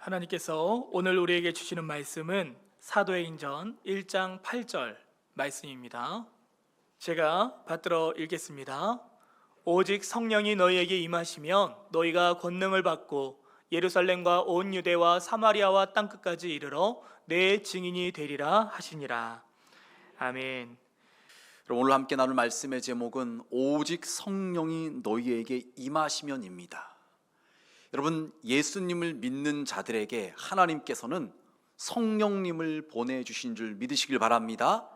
하나님께서 오늘 우리에게 주시는 말씀은 사도행전 1장 8절 말씀입니다. 제가 받들어 읽겠습니다. 오직 성령이 너희에게 임하시면 너희가 권능을 받고 예루살렘과 온 유대와 사마리아와 땅끝까지 이르러 내 증인이 되리라 하시니라. 아멘. 여러분, 오늘 함께 나눌 말씀의 제목은 오직 성령이 너희에게 임하시면입니다. 여러분, 예수님을 믿는 자들에게 하나님께서는 성령님을 보내주신 줄 믿으시길 바랍니다.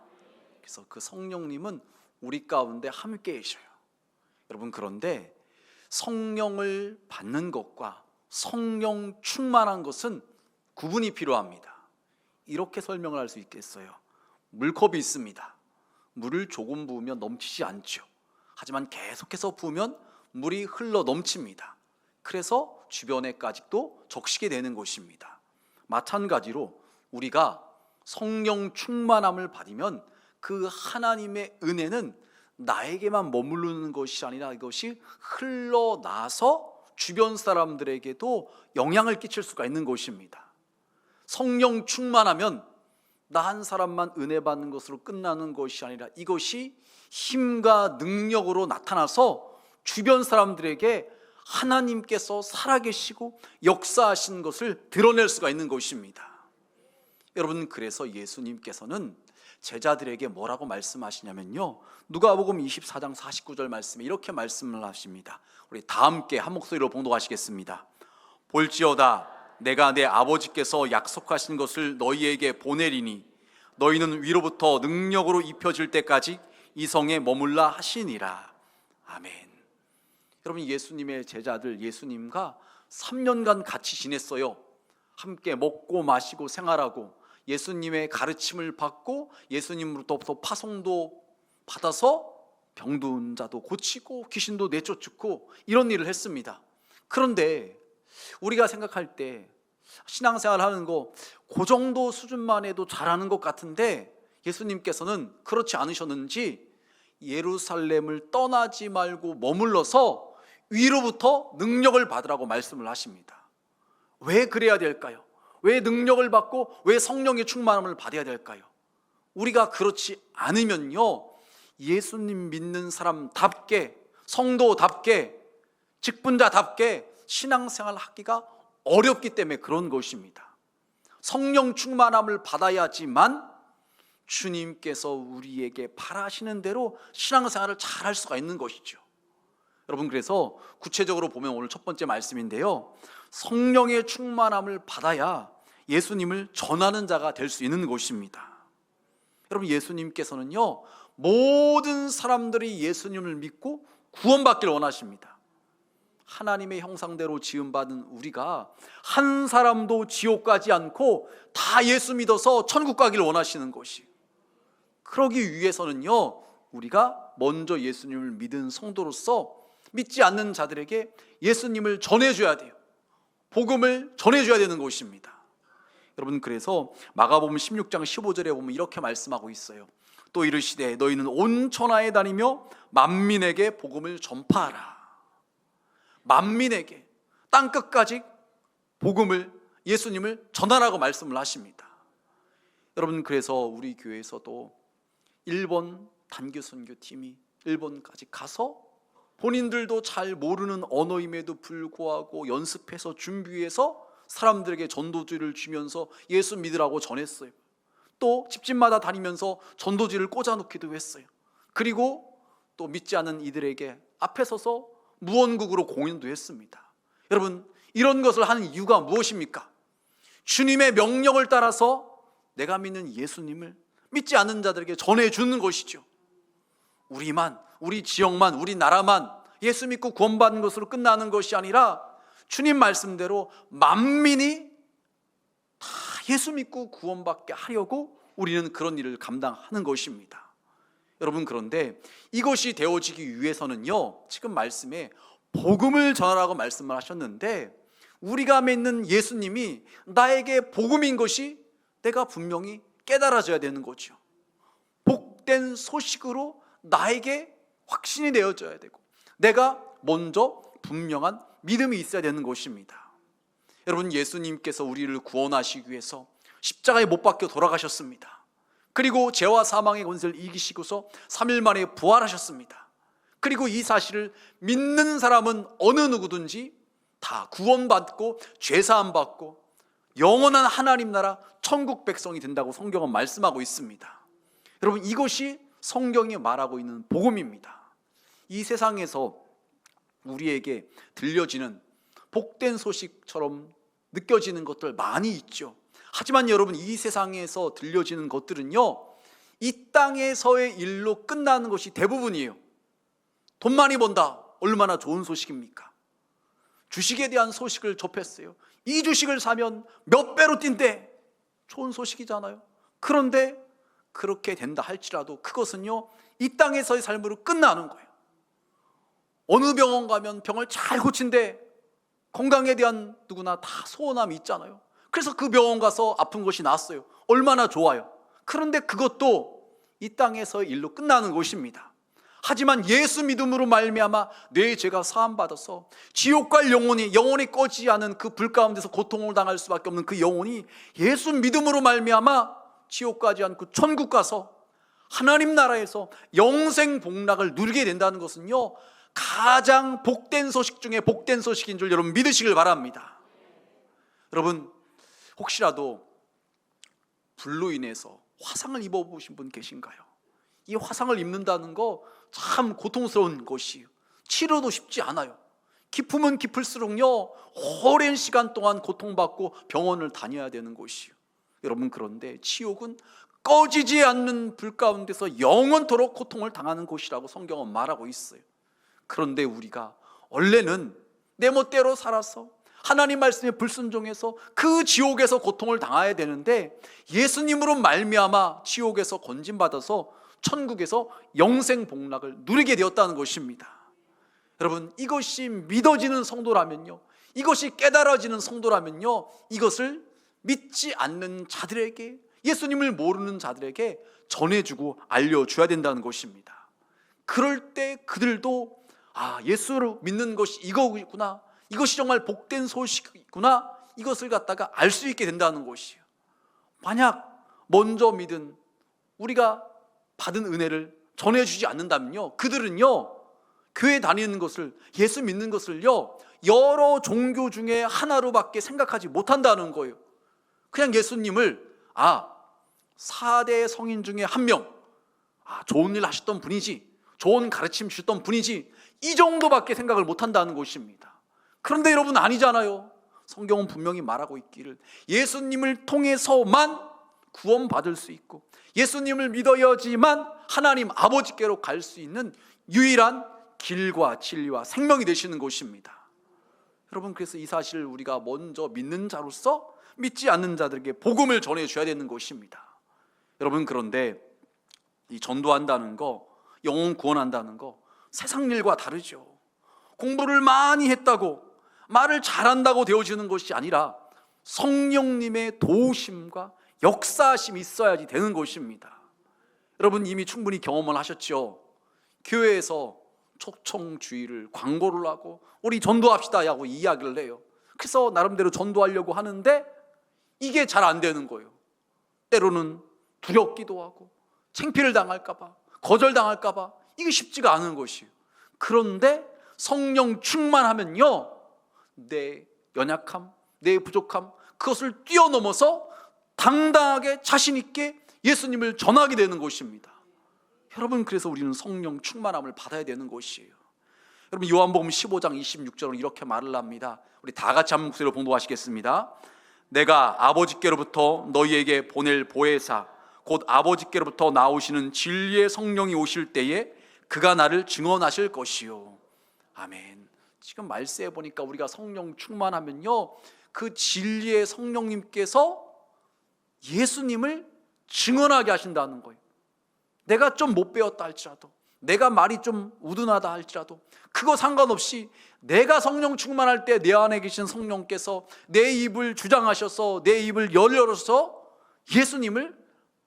그래서 그 성령님은 우리 가운데 함께 계셔요. 여러분, 그런데 성령을 받는 것과 성령 충만한 것은 구분이 필요합니다. 이렇게 설명을 할 수 있겠어요. 물컵이 있습니다. 물을 조금 부으면 넘치지 않죠. 하지만 계속해서 부으면 물이 흘러 넘칩니다. 그래서 주변에까지도 적시게 되는 것입니다. 마찬가지로 우리가 성령 충만함을 받으면 그 하나님의 은혜는 나에게만 머무르는 것이 아니라 이것이 흘러나서 주변 사람들에게도 영향을 끼칠 수가 있는 것입니다. 성령 충만하면 나 한 사람만 은혜 받는 것으로 끝나는 것이 아니라 이것이 힘과 능력으로 나타나서 주변 사람들에게 하나님께서 살아계시고 역사하신 것을 드러낼 수가 있는 것입니다. 여러분, 그래서 예수님께서는 제자들에게 뭐라고 말씀하시냐면요, 누가복음 24장 49절 말씀에 이렇게 말씀을 하십니다. 우리 다 함께 한 목소리로 봉독하시겠습니다. 볼지어다 내가 내 아버지께서 약속하신 것을 너희에게 보내리니 너희는 위로부터 능력으로 입혀질 때까지 이 성에 머물라 하시니라. 아멘. 여러분, 예수님의 제자들 예수님과 3년간 같이 지냈어요. 함께 먹고 마시고 생활하고 예수님의 가르침을 받고 예수님으로부터 파송도 받아서 병든 자도 고치고 귀신도 내쫓고 이런 일을 했습니다. 그런데 우리가 생각할 때 신앙생활 하는 거 그 정도 수준만 해도 잘하는 것 같은데 예수님께서는 그렇지 않으셨는지 예루살렘을 떠나지 말고 머물러서 위로부터 능력을 받으라고 말씀을 하십니다. 왜 그래야 될까요? 왜 능력을 받고 왜 성령의 충만함을 받아야 될까요? 우리가 그렇지 않으면요, 예수님 믿는 사람답게, 성도답게, 직분자답게 신앙생활 하기가 어렵기 때문에 그런 것입니다. 성령 충만함을 받아야지만 주님께서 우리에게 바라시는 대로 신앙생활을 잘 할 수가 있는 것이죠. 여러분, 그래서 구체적으로 보면 오늘 첫 번째 말씀인데요, 성령의 충만함을 받아야 예수님을 전하는 자가 될 수 있는 것입니다. 여러분, 예수님께서는요, 모든 사람들이 예수님을 믿고 구원받기를 원하십니다. 하나님의 형상대로 지음받은 우리가 한 사람도 지옥 가지 않고 다 예수 믿어서 천국 가기를 원하시는 것이, 그러기 위해서는요, 우리가 먼저 예수님을 믿은 성도로서 믿지 않는 자들에게 예수님을 전해줘야 돼요. 복음을 전해줘야 되는 것입니다. 여러분, 그래서 마가복음 16장 15절에 보면 이렇게 말씀하고 있어요. 또 이르시되 너희는 온 천하에 다니며 만민에게 복음을 전파하라. 만민에게, 땅끝까지 복음을, 예수님을 전하라고 말씀을 하십니다. 여러분, 그래서 우리 교회에서도 일본 단기 선교팀이 일본까지 가서 본인들도 잘 모르는 언어임에도 불구하고 연습해서 준비해서 사람들에게 전도지를 주면서 예수 믿으라고 전했어요. 또 집집마다 다니면서 전도지를 꽂아놓기도 했어요. 그리고 또 믿지 않는 이들에게 앞에 서서 무언국으로 공연도 했습니다. 여러분, 이런 것을 하는 이유가 무엇입니까? 주님의 명령을 따라서 내가 믿는 예수님을 믿지 않는 자들에게 전해주는 것이죠. 우리만, 우리 지역만, 우리 나라만 예수 믿고 구원받는 것으로 끝나는 것이 아니라 주님 말씀대로 만민이 다 예수 믿고 구원받게 하려고 우리는 그런 일을 감당하는 것입니다. 여러분, 그런데 이것이 되어지기 위해서는요, 지금 말씀에 복음을 전하라고 말씀을 하셨는데 우리가 믿는 예수님이 나에게 복음인 것이 내가 분명히 깨달아져야 되는 거죠. 복된 소식으로 나에게 확신이 되어져야 되고 내가 먼저 분명한 믿음이 있어야 되는 것입니다. 여러분, 예수님께서 우리를 구원하시기 위해서 십자가에 못 박혀 돌아가셨습니다. 그리고 죄와 사망의 권세를 이기시고서 3일 만에 부활하셨습니다. 그리고 이 사실을 믿는 사람은 어느 누구든지 다 구원받고 죄사함 받고 영원한 하나님 나라 천국 백성이 된다고 성경은 말씀하고 있습니다. 여러분, 이것이 성경이 말하고 있는 복음입니다. 이 세상에서 우리에게 들려지는 복된 소식처럼 느껴지는 것들 많이 있죠. 하지만 여러분, 이 세상에서 들려지는 것들은요, 이 땅에서의 일로 끝나는 것이 대부분이에요. 돈 많이 번다, 얼마나 좋은 소식입니까? 주식에 대한 소식을 접했어요. 이 주식을 사면 몇 배로 뛴대, 좋은 소식이잖아요. 그런데 그렇게 된다 할지라도 그것은요, 이 땅에서의 삶으로 끝나는 거예요. 어느 병원 가면 병을 잘 고친대, 건강에 대한 누구나 다 소원함이 있잖아요. 그래서 그 병원 가서 아픈 것이 나았어요. 얼마나 좋아요. 그런데 그것도 이 땅에서의 일로 끝나는 것입니다. 하지만 예수 믿음으로 말미암아 내 죄가 사함 받아서 지옥 갈 영혼이 꺼지지 않은 그 불 가운데서 고통을 당할 수밖에 없는 그 영혼이 예수 믿음으로 말미암아 지옥 가지 않고 천국 가서 하나님 나라에서 영생 복락을 누리게 된다는 것은요, 가장 복된 소식 중에 복된 소식인 줄 여러분 믿으시길 바랍니다. 여러분, 혹시라도 불로 인해서 화상을 입어보신 분 계신가요? 이 화상을 입는다는 거 참 고통스러운 것이에요. 치료도 쉽지 않아요. 깊으면 깊을수록요, 오랜 시간 동안 고통받고 병원을 다녀야 되는 것이에요. 여러분, 그런데 지옥은 꺼지지 않는 불 가운데서 영원토록 고통을 당하는 곳이라고 성경은 말하고 있어요. 그런데 우리가 원래는 내 멋대로 살아서 하나님 말씀에 불순종해서 그 지옥에서 고통을 당해야 되는데, 예수님으로 말미암아 지옥에서 건진받아서 천국에서 영생 복락을 누리게 되었다는 것입니다. 여러분, 이것이 믿어지는 성도라면요, 이것이 깨달아지는 성도라면요, 이것을 믿지 않는 자들에게, 예수님을 모르는 자들에게 전해주고 알려줘야 된다는 것입니다. 그럴 때 그들도 예수를 믿는 것이 이거구나, 이것이 정말 복된 소식이구나, 이것을 갖다가 알 수 있게 된다는 것이에요. 만약 먼저 믿은 우리가 받은 은혜를 전해주지 않는다면요, 그들은요, 교회 다니는 것을, 예수 믿는 것을요, 여러 종교 중에 하나로밖에 생각하지 못한다는 거예요. 그냥 예수님을 4대 성인 중에 한 명, 좋은 일 하셨던 분이지, 좋은 가르침 주셨던 분이지, 이 정도밖에 생각을 못한다는 것입니다. 그런데 여러분, 아니잖아요. 성경은 분명히 말하고 있기를 예수님을 통해서만 구원받을 수 있고 예수님을 믿어야지만 하나님 아버지께로 갈 수 있는 유일한 길과 진리와 생명이 되시는 것입니다. 여러분, 그래서 이 사실을 우리가 먼저 믿는 자로서 믿지 않는 자들에게 복음을 전해줘야 되는 것입니다. 여러분, 그런데 이 전도한다는 거, 영혼 구원한다는 거 세상 일과 다르죠. 공부를 많이 했다고, 말을 잘한다고 되어지는 것이 아니라 성령님의 도우심과 역사하심이 있어야지 되는 것입니다. 여러분, 이미 충분히 경험을 하셨죠. 교회에서 초청주의를 광고를 하고 우리 전도합시다 하고 이야기를 해요. 그래서 나름대로 전도하려고 하는데 이게 잘 안 되는 거예요. 때로는 두렵기도 하고 창피를 당할까 봐, 거절당할까 봐, 이게 쉽지가 않은 것이에요. 그런데 성령 충만하면요, 내 연약함, 내 부족함, 그것을 뛰어넘어서 당당하게 자신 있게 예수님을 전하게 되는 것입니다. 여러분, 그래서 우리는 성령 충만함을 받아야 되는 것이에요. 여러분, 요한복음 15장 26절은 이렇게 말을 합니다. 우리 다 같이 한 목소리로 봉독하시겠습니다. 내가 아버지께로부터 너희에게 보낼 보혜사 곧 아버지께로부터 나오시는 진리의 성령이 오실 때에 그가 나를 증언하실 것이요. 아멘. 지금 말씀해 보니까 우리가 성령 충만하면요, 그 진리의 성령님께서 예수님을 증언하게 하신다는 거예요. 내가 좀 못 배웠다 할지라도, 내가 말이 좀 우둔하다 할지라도 그거 상관없이 내가 성령 충만할 때 내 안에 계신 성령께서 내 입을 주장하셔서 내 입을 열어서 예수님을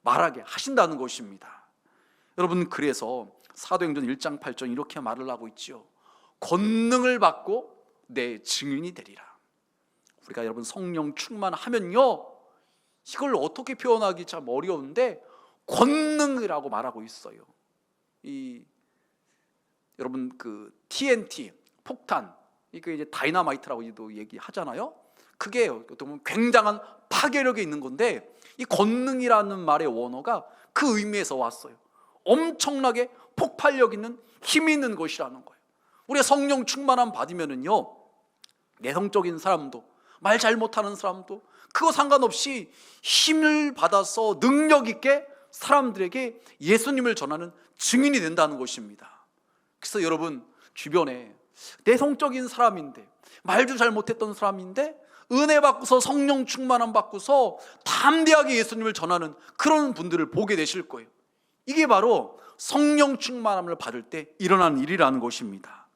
말하게 하신다는 것입니다. 여러분, 그래서 사도행전 1장 8절 이렇게 말을 하고 있죠. 권능을 받고 내 증인이 되리라. 우리가 여러분 성령 충만하면요, 이걸 어떻게 표현하기 참 어려운데 권능이라고 말하고 있어요. 여러분 그 TNT 폭탄, 이게 이제 다이너마이트라고도 얘기하잖아요. 그게 어떻게 보면 굉장한 파괴력이 있는 건데, 이 권능이라는 말의 원어가 그 의미에서 왔어요. 엄청나게 폭발력 있는 힘 있는 것이라는 거예요. 우리가 성령 충만함 받으면은요, 내성적인 사람도 말 잘 못하는 사람도 그거 상관없이 힘을 받아서 능력 있게 사람들에게 예수님을 전하는 증인이 된다는 것입니다. 그래서 여러분 주변에 내성적인 사람인데, 말도 잘 못했던 사람인데 은혜 받고서 성령 충만함 받고서 담대하게 예수님을 전하는 그런 분들을 보게 되실 거예요. 이게 바로 성령 충만함을 받을 때 일어나는 일이라는 것입니다.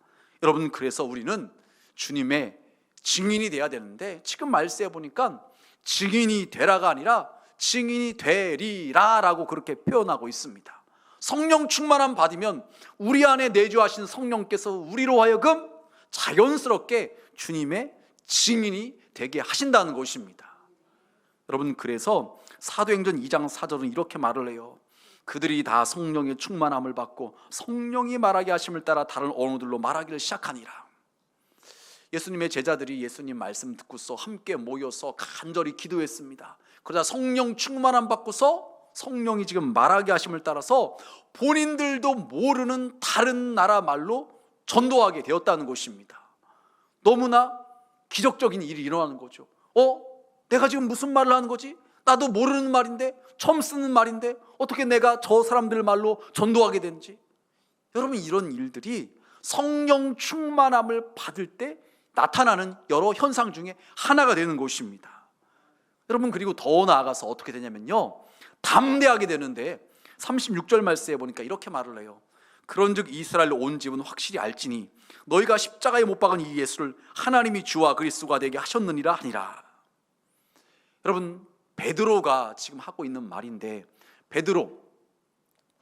여러분, 그래서 우리는 주님의 증인이 돼야 되는데, 지금 말씀해 보니까 증인이 되라가 아니라 증인이 되리라라고 그렇게 표현하고 있습니다. 성령 충만함 받으면 우리 안에 내주하신 성령께서 우리로 하여금 자연스럽게 주님의 증인이 되게 하신다는 것입니다. 여러분, 그래서 사도행전 2장 4절은 이렇게 말을 해요. 그들이 다 성령의 충만함을 받고 성령이 말하게 하심을 따라 다른 언어들로 말하기를 시작하니라. 예수님의 제자들이 예수님 말씀 듣고서 함께 모여서 간절히 기도했습니다. 그러자 성령 충만함 받고서 성령이 지금 말하게 하심을 따라서 본인들도 모르는 다른 나라 말로 전도하게 되었다는 것입니다. 너무나 기적적인 일이 일어나는 거죠. 내가 지금 무슨 말을 하는 거지? 나도 모르는 말인데, 처음 쓰는 말인데 어떻게 내가 저 사람들 말로 전도하게 되는지. 여러분, 이런 일들이 성령 충만함을 받을 때 나타나는 여러 현상 중에 하나가 되는 것입니다. 여러분, 그리고 더 나아가서 어떻게 되냐면요, 담대하게 되는데 36절 말씀에 보니까 이렇게 말을 해요. 그런즉 이스라엘 온 집은 확실히 알지니 너희가 십자가에 못 박은 이 예수를 하나님이 주와 그리스도가 되게 하셨느니라 하니라. 여러분, 베드로가 지금 하고 있는 말인데, 베드로,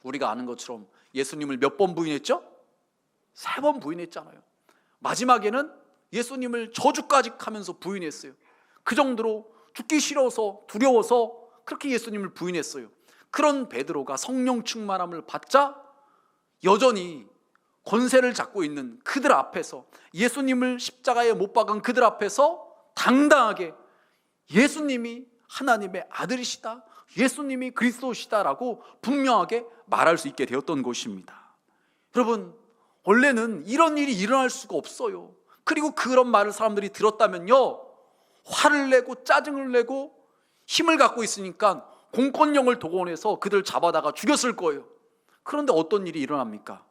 우리가 아는 것처럼 예수님을 몇 번 부인했죠? 3번 부인했잖아요. 마지막에는 예수님을 저주까지 하면서 부인했어요. 그 정도로 죽기 싫어서 두려워서 그렇게 예수님을 부인했어요. 그런 베드로가 성령 충만함을 받자 여전히 권세를 잡고 있는 그들 앞에서, 예수님을 십자가에 못 박은 그들 앞에서 당당하게 예수님이 하나님의 아들이시다, 예수님이 그리스도시다라고 분명하게 말할 수 있게 되었던 것입니다. 여러분, 원래는 이런 일이 일어날 수가 없어요. 그리고 그런 말을 사람들이 들었다면요, 화를 내고 짜증을 내고 힘을 갖고 있으니까 공권력을 동원해서 그들 잡아다가 죽였을 거예요. 그런데 어떤 일이 일어납니까?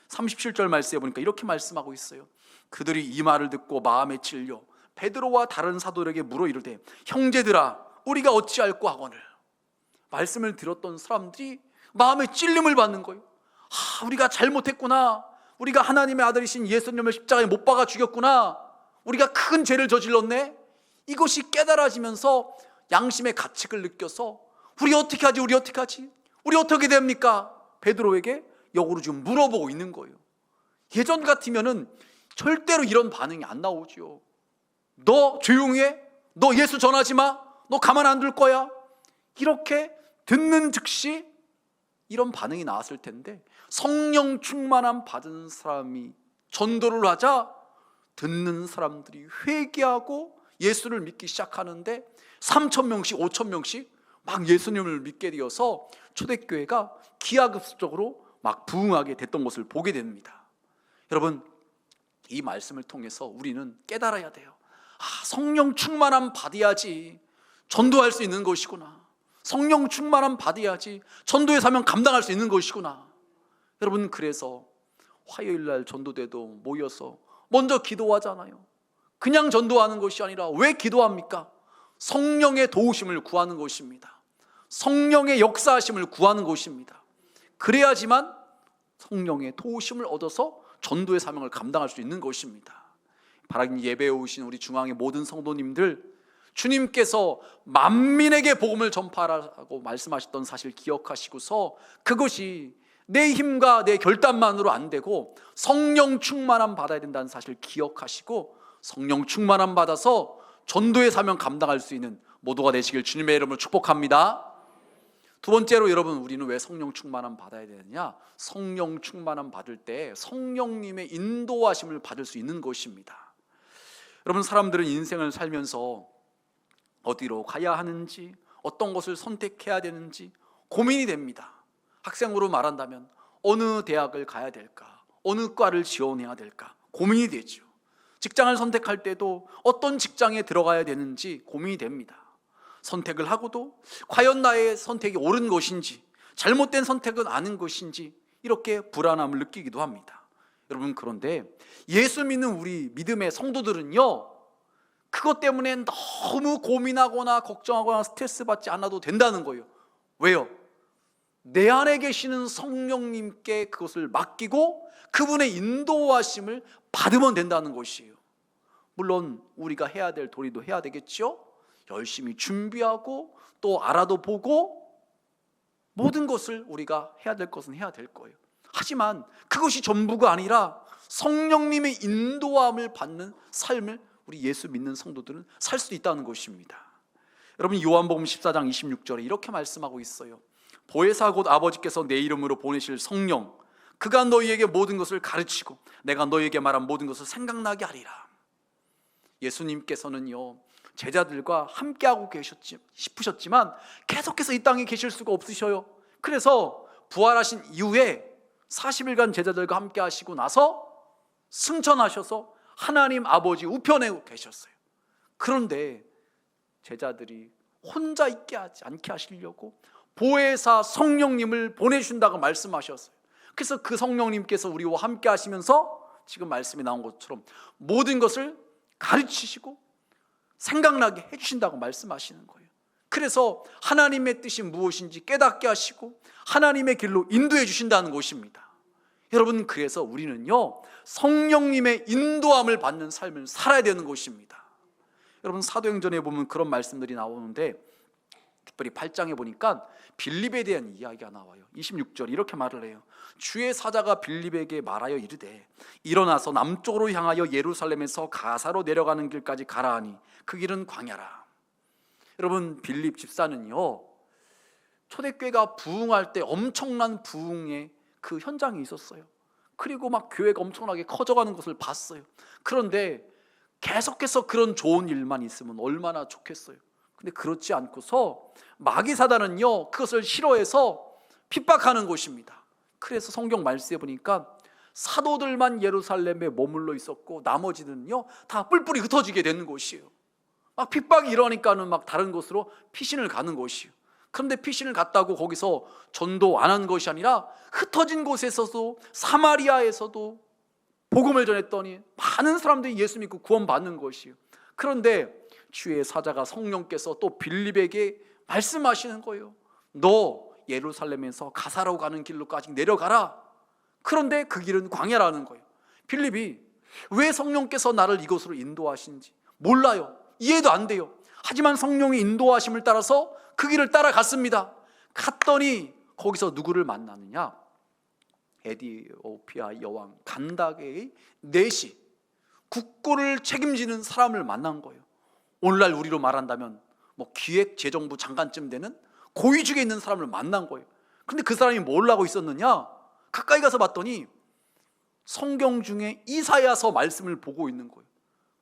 37절 말씀에 보니까 이렇게 말씀하고 있어요. 그들이 이 말을 듣고 마음에 찔려 베드로와 다른 사도들에게 물어 이르되 형제들아 우리가 어찌할꼬 하거늘. 말씀을 들었던 사람들이 마음에 찔림을 받는 거예요. 우리가 잘못했구나, 우리가 하나님의 아들이신 예수님을 십자가에 못 박아 죽였구나, 우리가 큰 죄를 저질렀네. 이것이 깨달아지면서 양심의 가책을 느껴서 우리 어떻게 하지, 우리 어떻게 하지, 우리 어떻게 됩니까? 베드로에게 역으로 지금 물어보고 있는 거예요. 예전 같으면은 절대로 이런 반응이 안 나오죠. 너 조용히 해, 너 예수 전하지 마, 너 가만 안 둘 거야, 이렇게 듣는 즉시 이런 반응이 나왔을 텐데, 성령 충만함 받은 사람이 전도를 하자 듣는 사람들이 회개하고 예수를 믿기 시작하는데 3,000명씩 5,000명씩 막 예수님을 믿게 되어서 초대교회가 기하급수적으로 막 부흥하게 됐던 것을 보게 됩니다. 여러분, 이 말씀을 통해서 우리는 깨달아야 돼요. 성령 충만함 받아야지 전도할 수 있는 것이구나, 성령 충만함 받아야지 전도의 사명 감당할 수 있는 것이구나. 여러분, 그래서 화요일날 전도대도 모여서 먼저 기도하잖아요. 그냥 전도하는 것이 아니라 왜 기도합니까? 성령의 도우심을 구하는 것입니다. 성령의 역사하심을 구하는 것입니다. 그래야지만 성령의 도우심을 얻어서 전도의 사명을 감당할 수 있는 것입니다. 바라긴 예배에 오신 우리 중앙의 모든 성도님들, 주님께서 만민에게 복음을 전파하라고 말씀하셨던 사실 기억하시고서 그것이 내 힘과 내 결단만으로 안 되고 성령 충만함 받아야 된다는 사실 기억하시고 성령 충만함 받아서 전도의 사명 감당할 수 있는 모두가 되시길 주님의 이름으로 축복합니다. 두 번째로 여러분, 우리는 왜 성령 충만함 받아야 되느냐? 성령 충만함 받을 때 성령님의 인도하심을 받을 수 있는 것입니다. 여러분, 사람들은 인생을 살면서 어디로 가야 하는지, 어떤 것을 선택해야 되는지 고민이 됩니다. 학생으로 말한다면 어느 대학을 가야 될까? 어느 과를 지원해야 될까? 고민이 되죠. 직장을 선택할 때도 어떤 직장에 들어가야 되는지 고민이 됩니다. 선택을 하고도 과연 나의 선택이 옳은 것인지, 잘못된 선택은 아닌 것인지 이렇게 불안함을 느끼기도 합니다. 여러분, 그런데 예수 믿는 우리 믿음의 성도들은요, 그것 때문에 너무 고민하거나 걱정하거나 스트레스 받지 않아도 된다는 거예요. 왜요? 내 안에 계시는 성령님께 그것을 맡기고 그분의 인도하심을 받으면 된다는 것이에요. 물론 우리가 해야 될 도리도 해야 되겠죠. 열심히 준비하고 또 알아도 보고 모든 것을 우리가 해야 될 것은 해야 될 거예요. 하지만 그것이 전부가 아니라 성령님의 인도함을 받는 삶을 우리 예수 믿는 성도들은 살 수 있다는 것입니다. 여러분, 요한복음 14장 26절에 이렇게 말씀하고 있어요. 보혜사 곧 아버지께서 내 이름으로 보내실 성령, 그가 너희에게 모든 것을 가르치고 내가 너희에게 말한 모든 것을 생각나게 하리라. 예수님께서는요, 제자들과 함께하고 싶으셨지만 계속해서 이 땅에 계실 수가 없으셔요. 그래서 부활하신 이후에 40일간 제자들과 함께 하시고 나서 승천하셔서 하나님 아버지 우편에 계셨어요. 그런데 제자들이 혼자 있게 하지 않게 하시려고 보혜사 성령님을 보내준다고 말씀하셨어요. 그래서 그 성령님께서 우리와 함께 하시면서 지금 말씀이 나온 것처럼 모든 것을 가르치시고 생각나게 해주신다고 말씀하시는 거예요. 그래서 하나님의 뜻이 무엇인지 깨닫게 하시고 하나님의 길로 인도해 주신다는 것입니다. 여러분, 그래서 우리는요, 성령님의 인도함을 받는 삶을 살아야 되는 것입니다. 여러분, 사도행전에 보면 그런 말씀들이 나오는데 특별히 8장에 보니까 빌립에 대한 이야기가 나와요. 26절 이렇게 말을 해요. 주의 사자가 빌립에게 말하여 이르되 일어나서 남쪽으로 향하여 예루살렘에서 가사로 내려가는 길까지 가라 하니 그 길은 광야라. 여러분, 빌립 집사는요, 초대교회가 부흥할 때 엄청난 부흥의 그 현장이 있었어요. 그리고 막 교회가 엄청나게 커져가는 것을 봤어요. 그런데 계속해서 그런 좋은 일만 있으면 얼마나 좋겠어요. 근데 그렇지 않고서 마귀 사단은요, 그것을 싫어해서 핍박하는 것입니다. 그래서 성경 말씀에 보니까 사도들만 예루살렘에 머물러 있었고 나머지는요 다 뿔뿔이 흩어지게 되는 것이에요. 막 핍박이 일어나니까는 막 다른 곳으로 피신을 가는 것이에요. 그런데 피신을 갔다고 거기서 전도 안 한 것이 아니라 흩어진 곳에서도 사마리아에서도 복음을 전했더니 많은 사람들이 예수 믿고 구원받는 것이에요. 그런데 주의 사자가 성령께서 또 빌립에게 말씀하시는 거예요. 너 예루살렘에서 가사로 가는 길로까지 내려가라. 그런데 그 길은 광야라는 거예요. 빌립이 왜 성령께서 나를 이곳으로 인도하신지 몰라요. 이해도 안 돼요. 하지만 성령의 인도하심을 따라서 그 길을 따라갔습니다. 갔더니 거기서 누구를 만나느냐? 에티오피아 여왕 간다게의 내시, 국고를 책임지는 사람을 만난 거예요. 오늘날 우리로 말한다면 뭐 기획재정부 장관쯤 되는 고위직에 있는 사람을 만난 거예요. 근데 그 사람이 뭘 하고 있었느냐? 가까이 가서 봤더니 성경 중에 이사야서 말씀을 보고 있는 거예요.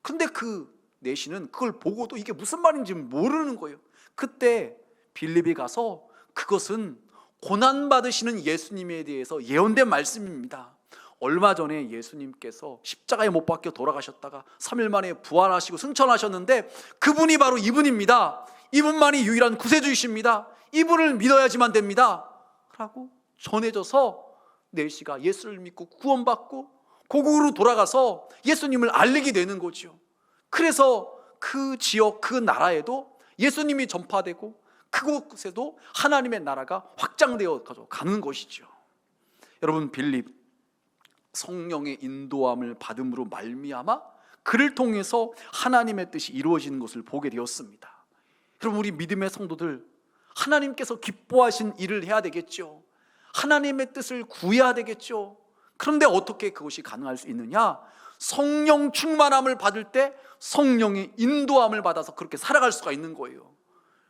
근데 그 내시는 그걸 보고도 이게 무슨 말인지 모르는 거예요. 그때 빌립이 가서 그것은 고난받으시는 예수님에 대해서 예언된 말씀입니다. 얼마 전에 예수님께서 십자가에 못 박혀 돌아가셨다가 3일 만에 부활하시고 승천하셨는데 그분이 바로 이분입니다. 이분만이 유일한 구세주이십니다. 이분을 믿어야지만 됩니다 라고 전해져서 내시가 예수를 믿고 구원받고 고국으로 돌아가서 예수님을 알리게 되는 거죠. 그래서 그 지역 그 나라에도 예수님이 전파되고 그곳에도 하나님의 나라가 확장되어 가는 것이죠. 여러분, 빌립 성령의 인도함을 받음으로 말미암아 그를 통해서 하나님의 뜻이 이루어지는 것을 보게 되었습니다. 여러분, 우리 믿음의 성도들 하나님께서 기뻐하신 일을 해야 되겠죠. 하나님의 뜻을 구해야 되겠죠. 그런데 어떻게 그것이 가능할 수 있느냐? 성령 충만함을 받을 때 성령의 인도함을 받아서 그렇게 살아갈 수가 있는 거예요.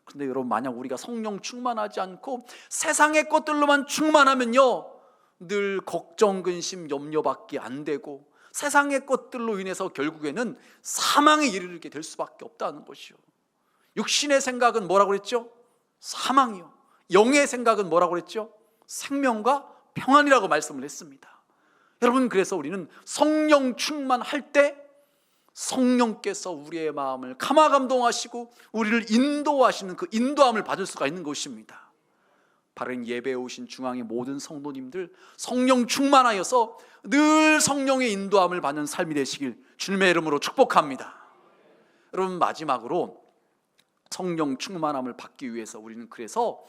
그런데 여러분, 만약 우리가 성령 충만하지 않고 세상의 것들로만 충만하면요, 늘 걱정, 근심, 염려밖에 안 되고 세상의 것들로 인해서 결국에는 사망에 이르게 될 수밖에 없다는 것이요. 육신의 생각은 뭐라고 그랬죠? 사망이요. 영의 생각은 뭐라고 그랬죠? 생명과 평안이라고 말씀을 했습니다. 여러분, 그래서 우리는 성령 충만할 때 성령께서 우리의 마음을 감화감동하시고 우리를 인도하시는 그 인도함을 받을 수가 있는 것입니다. 바른 예배에 오신 중앙의 모든 성도님들, 성령 충만하여서 늘 성령의 인도함을 받는 삶이 되시길 주님의 이름으로 축복합니다. 여러분, 마지막으로 성령 충만함을 받기 위해서 우리는 그래서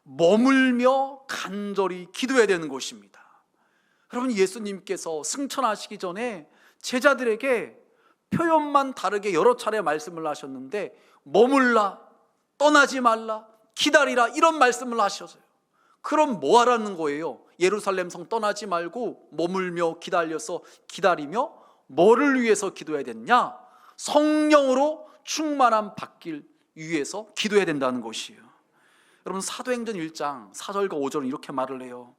머물며 간절히 기도해야 되는 것입니다. 여러분, 예수님께서 승천하시기 전에 제자들에게 표현만 다르게 여러 차례 말씀을 하셨는데, 머물라, 떠나지 말라, 기다리라, 이런 말씀을 하셨어요. 그럼 뭐 하라는 거예요? 예루살렘 성 떠나지 말고 머물며 기다리며 뭐를 위해서 기도해야 됐냐? 성령으로 충만함 받길 위해서 기도해야 된다는 것이에요. 여러분, 사도행전 1장 4절과 5절은 이렇게 말을 해요.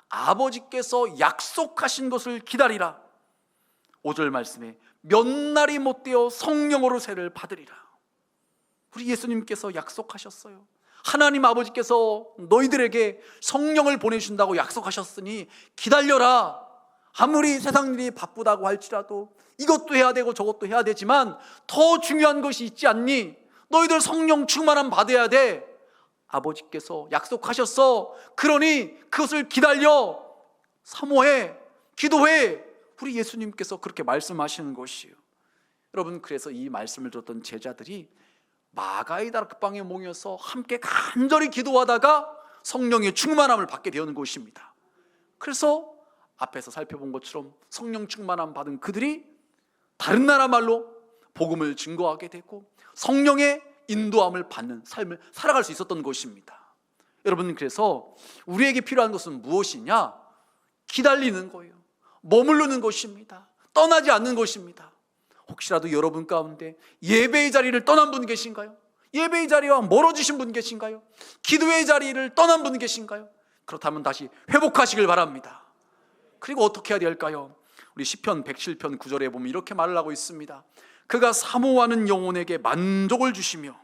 아버지께서 약속하신 것을 기다리라. 5절 말씀에 몇 날이 못되어 성령으로 세를 받으리라. 우리 예수님께서 약속하셨어요. 하나님 아버지께서 너희들에게 성령을 보내준다고 약속하셨으니 기다려라. 아무리 세상 일이 바쁘다고 할지라도 이것도 해야 되고 저것도 해야 되지만 더 중요한 것이 있지 않니? 너희들 성령 충만함 받아야 돼. 아버지께서 약속하셨어. 그러니 그것을 기다려, 사모해, 기도해. 우리 예수님께서 그렇게 말씀하시는 것이에요. 여러분, 그래서 이 말씀을 들었던 제자들이 마가의 다락방에 모여서 함께 간절히 기도하다가 성령의 충만함을 받게 되는 것입니다. 그래서 앞에서 살펴본 것처럼 성령 충만함 받은 그들이 다른 나라 말로 복음을 증거하게 되고 성령의 인도함을 받는 삶을 살아갈 수 있었던 것입니다. 여러분, 그래서 우리에게 필요한 것은 무엇이냐? 기다리는 거예요. 머무르는 것입니다. 떠나지 않는 것입니다. 혹시라도 여러분 가운데 예배의 자리를 떠난 분 계신가요? 예배의 자리와 멀어지신 분 계신가요? 기도의 자리를 떠난 분 계신가요? 그렇다면 다시 회복하시길 바랍니다. 그리고 어떻게 해야 될까요? 우리 시편 107편 9절에 보면 이렇게 말을 하고 있습니다. 그가 사모하는 영혼에게 만족을 주시며,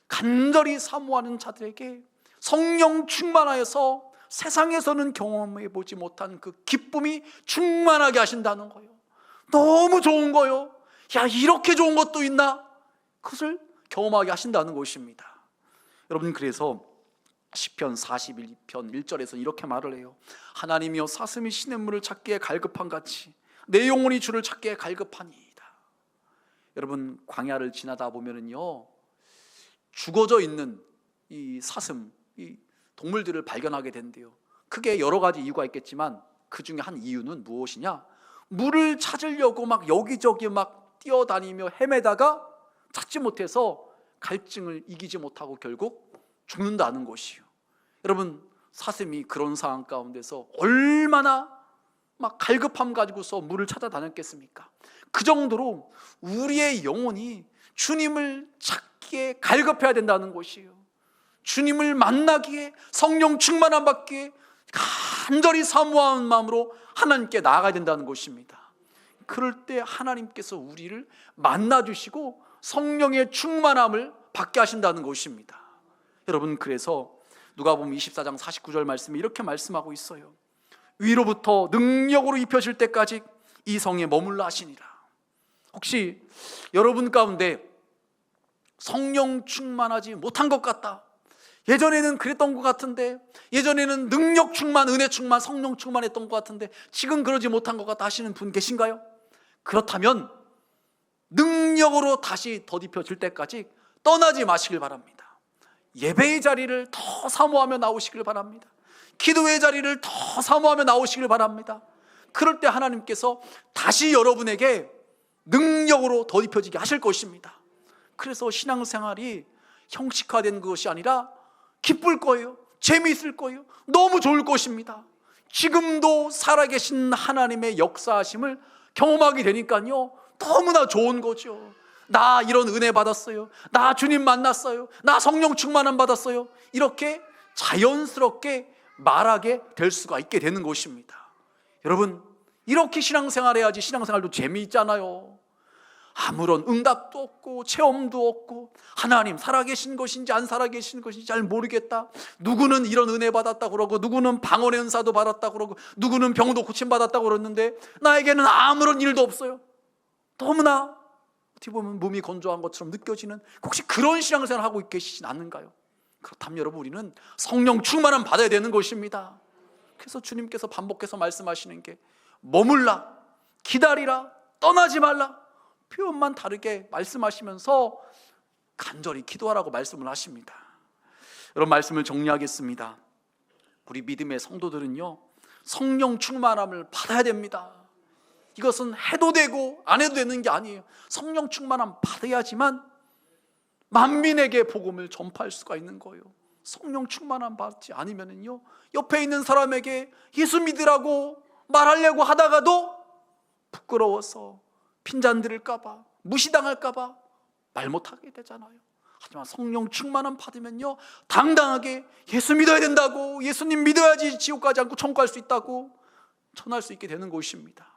간절히 사모하는 자들에게 성령 충만하여서 세상에서는 경험해 보지 못한 그 기쁨이 충만하게 하신다는 거예요. 너무 좋은 거예요. 야, 이렇게 좋은 것도 있나? 그것을 경험하게 하신다는 것입니다. 여러분, 그래서 시편 41편 1절에서 이렇게 말을 해요. 하나님이여, 사슴이 시냇물을 찾기에 갈급한 같이 내 영혼이 주를 찾기에 갈급하니이다. 여러분, 광야를 지나다 보면은요, 죽어져 있는 이 사슴, 이 동물들을 발견하게 된대요. 크게 여러 가지 이유가 있겠지만 그 중에 한 이유는 무엇이냐? 물을 찾으려고 막 여기저기 막 뛰어다니며 헤매다가 찾지 못해서 갈증을 이기지 못하고 결국 죽는다는 것이요. 여러분, 사슴이 그런 상황 가운데서 얼마나 막 갈급함 가지고서 물을 찾아다녔겠습니까? 그 정도로 우리의 영혼이 주님을 찾기에 갈급해야 된다는 것이에요. 주님을 만나기에, 성령 충만함 받기에 간절히 사모하는 마음으로 하나님께 나아가야 된다는 것입니다. 그럴 때 하나님께서 우리를 만나주시고 성령의 충만함을 받게 하신다는 것입니다. 여러분, 그래서 누가복음 24장 49절 말씀이 이렇게 말씀하고 있어요. 위로부터 능력으로 입혀질 때까지 이 성에 머물라 하시니라. 혹시 여러분 가운데 성령 충만하지 못한 것 같다, 예전에는 그랬던 것 같은데, 예전에는 능력 충만, 은혜 충만, 성령 충만했던 것 같은데 지금 그러지 못한 것 같다 하시는 분 계신가요? 그렇다면 능력으로 다시 덧입혀질 때까지 떠나지 마시길 바랍니다. 예배의 자리를 더 사모하며 나오시길 바랍니다. 기도의 자리를 더 사모하며 나오시길 바랍니다. 그럴 때 하나님께서 다시 여러분에게 능력으로 덧입혀지게 하실 것입니다. 그래서 신앙생활이 형식화된 것이 아니라 기쁠 거예요. 재미있을 거예요. 너무 좋을 것입니다. 지금도 살아계신 하나님의 역사하심을 경험하게 되니까요 너무나 좋은 거죠. 나 이런 은혜 받았어요. 나 주님 만났어요. 나 성령 충만함 받았어요. 이렇게 자연스럽게 말하게 될 수가 있게 되는 것입니다. 여러분, 이렇게 신앙생활 해야지 신앙생활도 재미있잖아요. 아무런 응답도 없고 체험도 없고 하나님 살아계신 것인지 안 살아계신 것인지 잘 모르겠다. 누구는 이런 은혜 받았다고 그러고 누구는 방언의 은사도 받았다고 그러고 누구는 병도 고침받았다고 그러는데 나에게는 아무런 일도 없어요. 너무나 어떻게 보면 몸이 건조한 것처럼 느껴지는, 혹시 그런 신앙생활을 하고 계시진 않는가요? 그렇다면 여러분, 우리는 성령 충만함 받아야 되는 것입니다. 그래서 주님께서 반복해서 말씀하시는 게 머물라, 기다리라, 떠나지 말라, 표현만 다르게 말씀하시면서 간절히 기도하라고 말씀을 하십니다. 여러분, 말씀을 정리하겠습니다. 우리 믿음의 성도들은요 성령 충만함을 받아야 됩니다. 이것은 해도 되고 안 해도 되는 게 아니에요. 성령 충만함 받아야지만 만민에게 복음을 전파할 수가 있는 거예요. 성령 충만함 받지 않으면요 옆에 있는 사람에게 예수 믿으라고 말하려고 하다가도 부끄러워서 핀잔 들을까봐, 무시당할까봐 말 못하게 되잖아요. 하지만 성령 충만함 받으면요 당당하게 예수 믿어야 된다고, 예수님 믿어야지 지옥 가지 않고 천국 갈 수 있다고 전할 수 있게 되는 것입니다.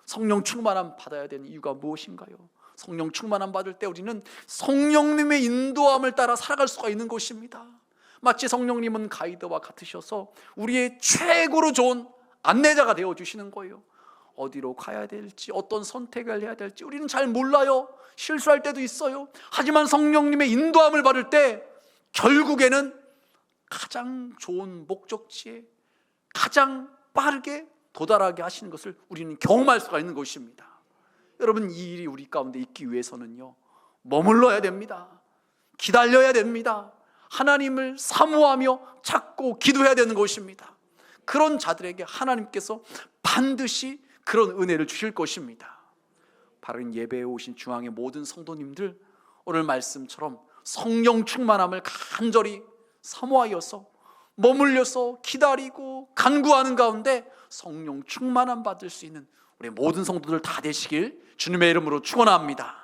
성령 충만함 받아야 되는 이유가 무엇인가요? 성령 충만함 받을 때 우리는 성령님의 인도함을 따라 살아갈 수가 있는 것입니다. 마치 성령님은 가이드와 같으셔서 우리의 최고로 좋은 안내자가 되어주시는 거예요. 어디로 가야 될지, 어떤 선택을 해야 될지 우리는 잘 몰라요. 실수할 때도 있어요. 하지만 성령님의 인도함을 받을 때 결국에는 가장 좋은 목적지에 가장 빠르게 도달하게 하시는 것을 우리는 경험할 수가 있는 것입니다. 여러분, 이 일이 우리 가운데 있기 위해서는요 머물러야 됩니다. 기다려야 됩니다. 하나님을 사모하며 찾고 기도해야 되는 것입니다. 그런 자들에게 하나님께서 반드시 그런 은혜를 주실 것입니다. 바른 예배에 오신 중앙의 모든 성도님들, 오늘 말씀처럼 성령 충만함을 간절히 사모하여서 머물려서 기다리고 간구하는 가운데 성령 충만함 받을 수 있는 우리 모든 성도들 다 되시길 주님의 이름으로 축원합니다.